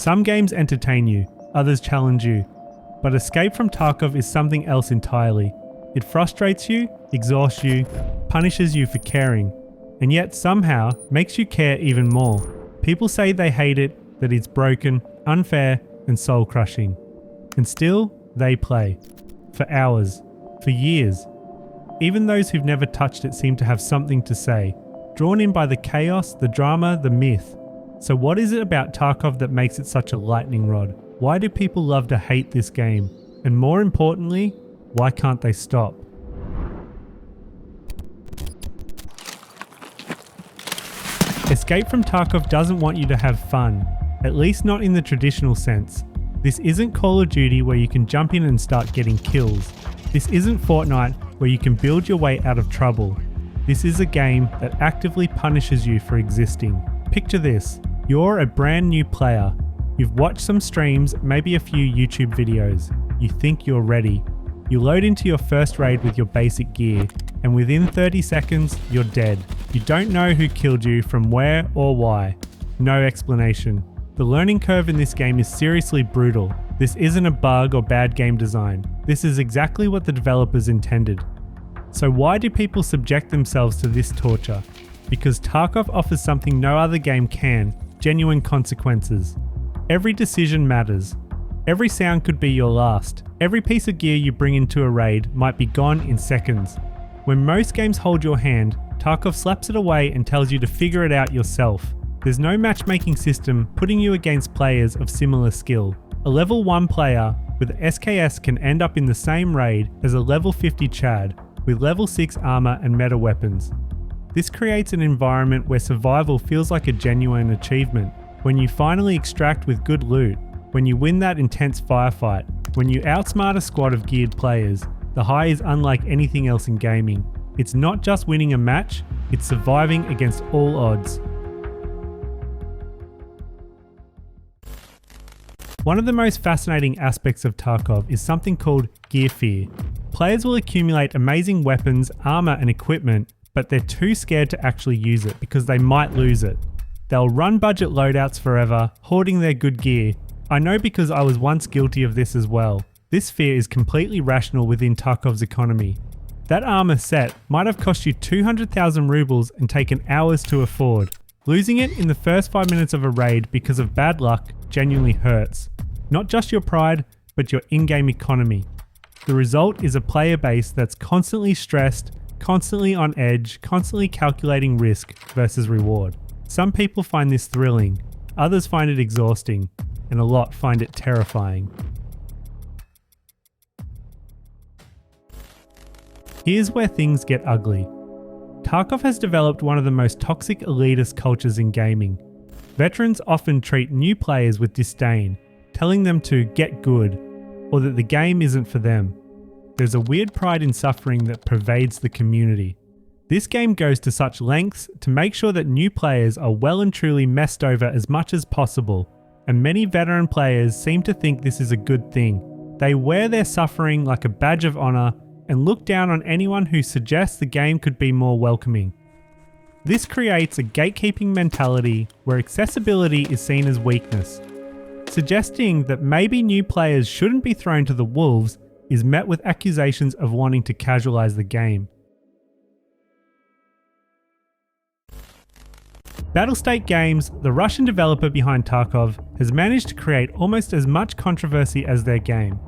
Some games entertain you, others challenge you. But Escape from Tarkov is something else entirely. It frustrates you, exhausts you, punishes you for caring, and yet somehow makes you care even more. People say they hate it, that it's broken, unfair, and soul-crushing. And still, they play. For hours. For years. Even those who've never touched it seem to have something to say, drawn in by the chaos, the drama, the myth. So what is it about Tarkov that makes it such a lightning rod? Why do people love to hate this game? And more importantly, why can't they stop? Escape from Tarkov doesn't want you to have fun, at least not in the traditional sense. This isn't Call of Duty where you can jump in and start getting kills. This isn't Fortnite where you can build your way out of trouble. This is a game that actively punishes you for existing. Picture this, you're a brand new player. You've watched some streams, maybe a few YouTube videos. You think you're ready. You load into your first raid with your basic gear, and within 30 seconds, you're dead. You don't know who killed you, from where or why. No explanation. The learning curve in this game is seriously brutal. This isn't a bug or bad game design. This is exactly what the developers intended. So why do people subject themselves to this torture? Because Tarkov offers something no other game can, genuine consequences. Every decision matters. Every sound could be your last. Every piece of gear you bring into a raid might be gone in seconds. When most games hold your hand, Tarkov slaps it away and tells you to figure it out yourself. There's no matchmaking system putting you against players of similar skill. A level 1 player with SKS can end up in the same raid as a level 50 Chad with level 6 armor and meta weapons. This creates an environment where survival feels like a genuine achievement. When you finally extract with good loot, when you win that intense firefight, when you outsmart a squad of geared players, the high is unlike anything else in gaming. It's not just winning a match, it's surviving against all odds. One of the most fascinating aspects of Tarkov is something called gear fear. Players will accumulate amazing weapons, armor and equipment, but they're too scared to actually use it because they might lose it. They'll run budget loadouts forever, hoarding their good gear. I know because I was once guilty of this as well. This fear is completely rational within Tarkov's economy. That armor set might have cost you 200,000 rubles and taken hours to afford. Losing it in the first 5 minutes of a raid because of bad luck genuinely hurts. Not just your pride, but your in-game economy. The result is a player base that's constantly stressed, constantly on edge, constantly calculating risk versus reward. Some people find this thrilling, others find it exhausting, and a lot find it terrifying. Here's where things get ugly. Tarkov has developed one of the most toxic elitist cultures in gaming. Veterans often treat new players with disdain, telling them to get good, or that the game isn't for them. There's a weird pride in suffering that pervades the community. This game goes to such lengths to make sure that new players are well and truly messed over as much as possible, and many veteran players seem to think this is a good thing. They wear their suffering like a badge of honor and look down on anyone who suggests the game could be more welcoming. This creates a gatekeeping mentality where accessibility is seen as weakness. Suggesting that maybe new players shouldn't be thrown to the wolves is met with accusations of wanting to casualize the game. Battlestate Games, the Russian developer behind Tarkov, has managed to create almost as much controversy as their game.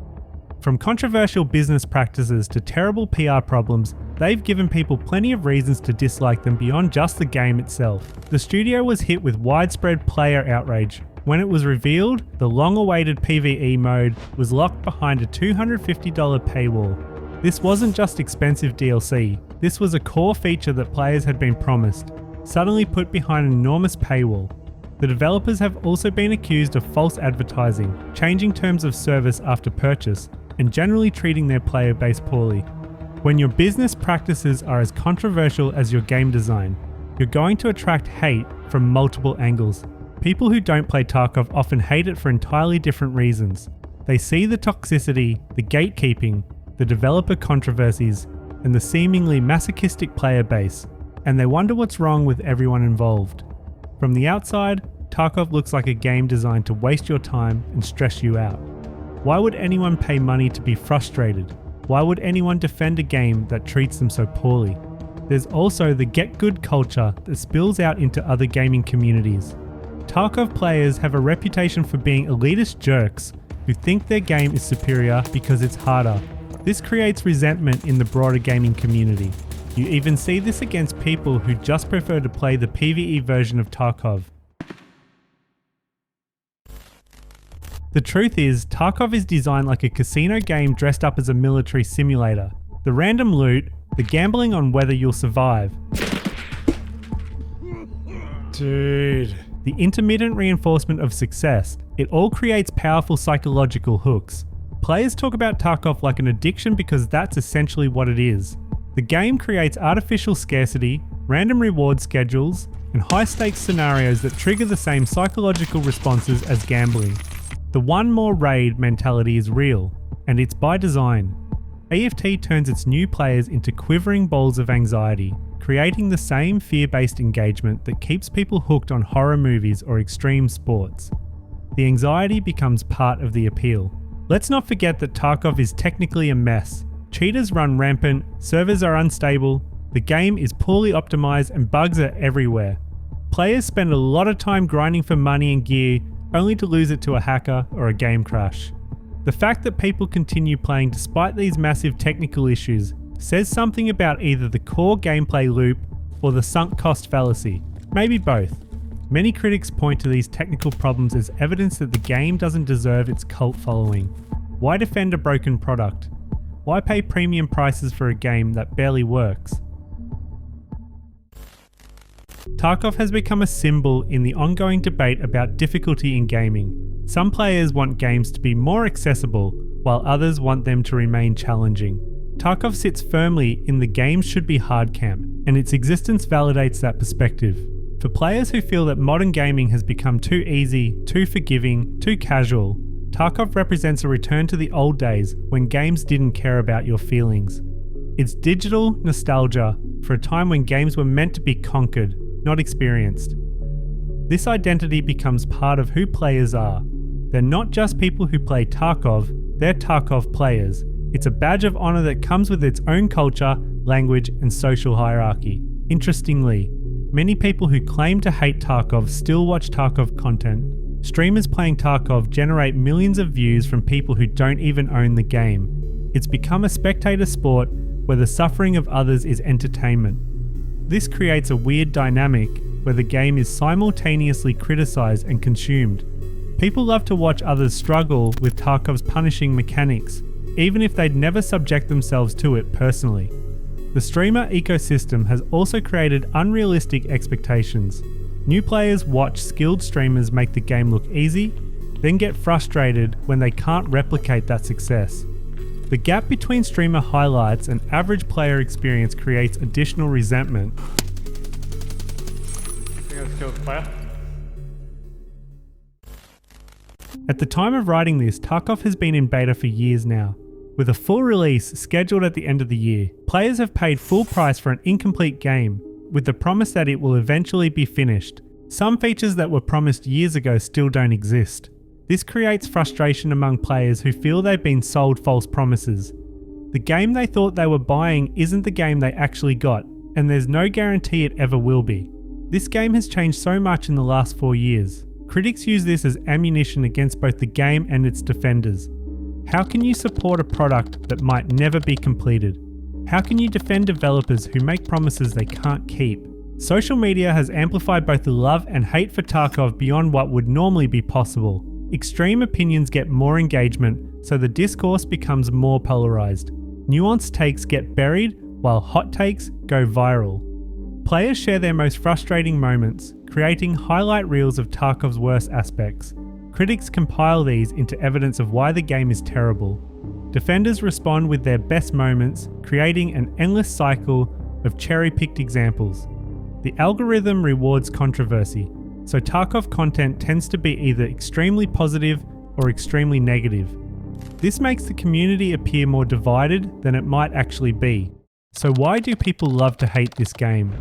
From controversial business practices to terrible PR problems, they've given people plenty of reasons to dislike them beyond just the game itself. The studio was hit with widespread player outrage. When it was revealed, the long-awaited PvE mode was locked behind a $250 paywall. This wasn't just expensive DLC, this was a core feature that players had been promised, suddenly put behind an enormous paywall. The developers have also been accused of false advertising, changing terms of service after purchase, and generally treating their player base poorly. When your business practices are as controversial as your game design, you're going to attract hate from multiple angles. People who don't play Tarkov often hate it for entirely different reasons. They see the toxicity, the gatekeeping, the developer controversies, and the seemingly masochistic player base, and they wonder what's wrong with everyone involved. From the outside, Tarkov looks like a game designed to waste your time and stress you out. Why would anyone pay money to be frustrated? Why would anyone defend a game that treats them so poorly? There's also the get good culture that spills out into other gaming communities. Tarkov players have a reputation for being elitist jerks who think their game is superior because it's harder. This creates resentment in the broader gaming community. You even see this against people who just prefer to play the PvE version of Tarkov. The truth is, Tarkov is designed like a casino game dressed up as a military simulator. The random loot, the gambling on whether you'll survive. Dude. The intermittent reinforcement of success, it all creates powerful psychological hooks. Players talk about Tarkov like an addiction because that's essentially what it is. The game creates artificial scarcity, random reward schedules, and high-stakes scenarios that trigger the same psychological responses as gambling. The one more raid mentality is real, and it's by design. AFT turns its new players into quivering balls of anxiety, creating the same fear-based engagement that keeps people hooked on horror movies or extreme sports. The anxiety becomes part of the appeal. Let's not forget that Tarkov is technically a mess. Cheaters run rampant, servers are unstable, the game is poorly optimized and bugs are everywhere. Players spend a lot of time grinding for money and gear, only to lose it to a hacker or a game crash. The fact that people continue playing despite these massive technical issues says something about either the core gameplay loop or the sunk cost fallacy, maybe both. Many critics point to these technical problems as evidence that the game doesn't deserve its cult following. Why defend a broken product? Why pay premium prices for a game that barely works? Tarkov has become a symbol in the ongoing debate about difficulty in gaming. Some players want games to be more accessible, while others want them to remain challenging. Tarkov sits firmly in the game should be hard camp, and its existence validates that perspective. For players who feel that modern gaming has become too easy, too forgiving, too casual, Tarkov represents a return to the old days when games didn't care about your feelings. It's digital nostalgia for a time when games were meant to be conquered, not experienced. This identity becomes part of who players are. They're not just people who play Tarkov, they're Tarkov players. It's a badge of honor that comes with its own culture, language, and social hierarchy. Interestingly, many people who claim to hate Tarkov still watch Tarkov content. Streamers playing Tarkov generate millions of views from people who don't even own the game. It's become a spectator sport where the suffering of others is entertainment. This creates a weird dynamic where the game is simultaneously criticized and consumed. People love to watch others struggle with Tarkov's punishing mechanics, even if they'd never subject themselves to it personally. The streamer ecosystem has also created unrealistic expectations. New players watch skilled streamers make the game look easy, then get frustrated when they can't replicate that success. The gap between streamer highlights and average player experience creates additional resentment. I think I just killed the player. At the time of writing this, Tarkov has been in beta for years now. With a full release scheduled at the end of the year, players have paid full price for an incomplete game, with the promise that it will eventually be finished. Some features that were promised years ago still don't exist. This creates frustration among players who feel they've been sold false promises. The game they thought they were buying isn't the game they actually got, and there's no guarantee it ever will be. This game has changed so much in the last 4 years. Critics use this as ammunition against both the game and its defenders. How can you support a product that might never be completed? How can you defend developers who make promises they can't keep? Social media has amplified both the love and hate for Tarkov beyond what would normally be possible. Extreme opinions get more engagement, so the discourse becomes more polarized. Nuanced takes get buried, while hot takes go viral. Players share their most frustrating moments, creating highlight reels of Tarkov's worst aspects. Critics compile these into evidence of why the game is terrible. Defenders respond with their best moments, creating an endless cycle of cherry-picked examples. The algorithm rewards controversy, so Tarkov content tends to be either extremely positive or extremely negative. This makes the community appear more divided than it might actually be. So why do people love to hate this game?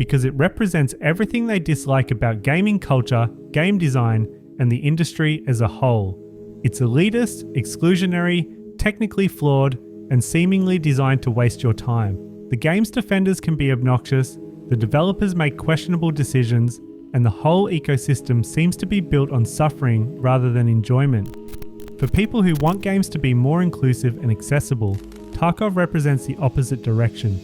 because it represents everything they dislike about gaming culture, game design, and the industry as a whole. It's elitist, exclusionary, technically flawed, and seemingly designed to waste your time. The game's defenders can be obnoxious, the developers make questionable decisions, and the whole ecosystem seems to be built on suffering rather than enjoyment. For people who want games to be more inclusive and accessible, Tarkov represents the opposite direction.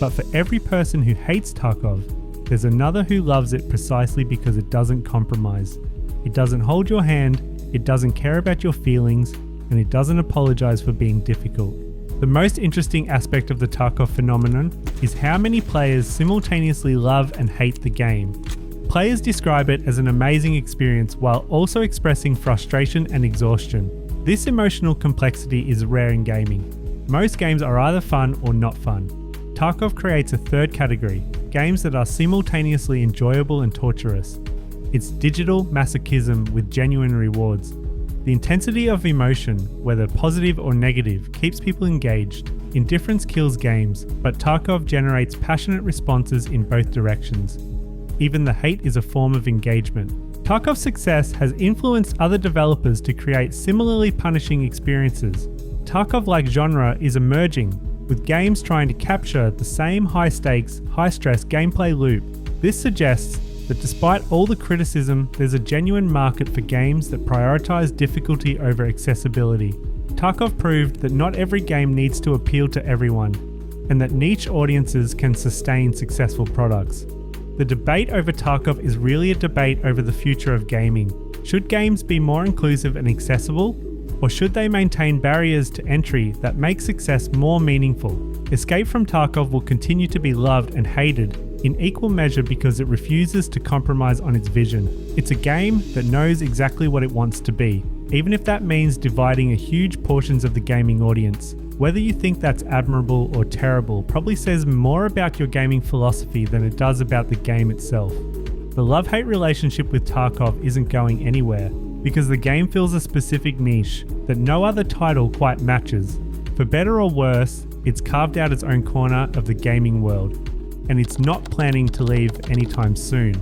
But for every person who hates Tarkov, there's another who loves it precisely because it doesn't compromise. It doesn't hold your hand, it doesn't care about your feelings, and it doesn't apologize for being difficult. The most interesting aspect of the Tarkov phenomenon is how many players simultaneously love and hate the game. Players describe it as an amazing experience while also expressing frustration and exhaustion. This emotional complexity is rare in gaming. Most games are either fun or not fun. Tarkov creates a third category, games that are simultaneously enjoyable and torturous. It's digital masochism with genuine rewards. The intensity of emotion, whether positive or negative, keeps people engaged. Indifference kills games, but Tarkov generates passionate responses in both directions. Even the hate is a form of engagement. Tarkov's success has influenced other developers to create similarly punishing experiences. Tarkov-like genre is emerging, with games trying to capture the same high-stakes, high-stress gameplay loop. This suggests that despite all the criticism, there's a genuine market for games that prioritize difficulty over accessibility. Tarkov proved that not every game needs to appeal to everyone, and that niche audiences can sustain successful products. The debate over Tarkov is really a debate over the future of gaming. Should games be more inclusive and accessible, or should they maintain barriers to entry that make success more meaningful? Escape from Tarkov will continue to be loved and hated in equal measure because it refuses to compromise on its vision. It's a game that knows exactly what it wants to be, even if that means dividing a huge portions of the gaming audience. Whether you think that's admirable or terrible probably says more about your gaming philosophy than it does about the game itself. The love-hate relationship with Tarkov isn't going anywhere because the game fills a specific niche that no other title quite matches. For better or worse, it's carved out its own corner of the gaming world, and it's not planning to leave anytime soon.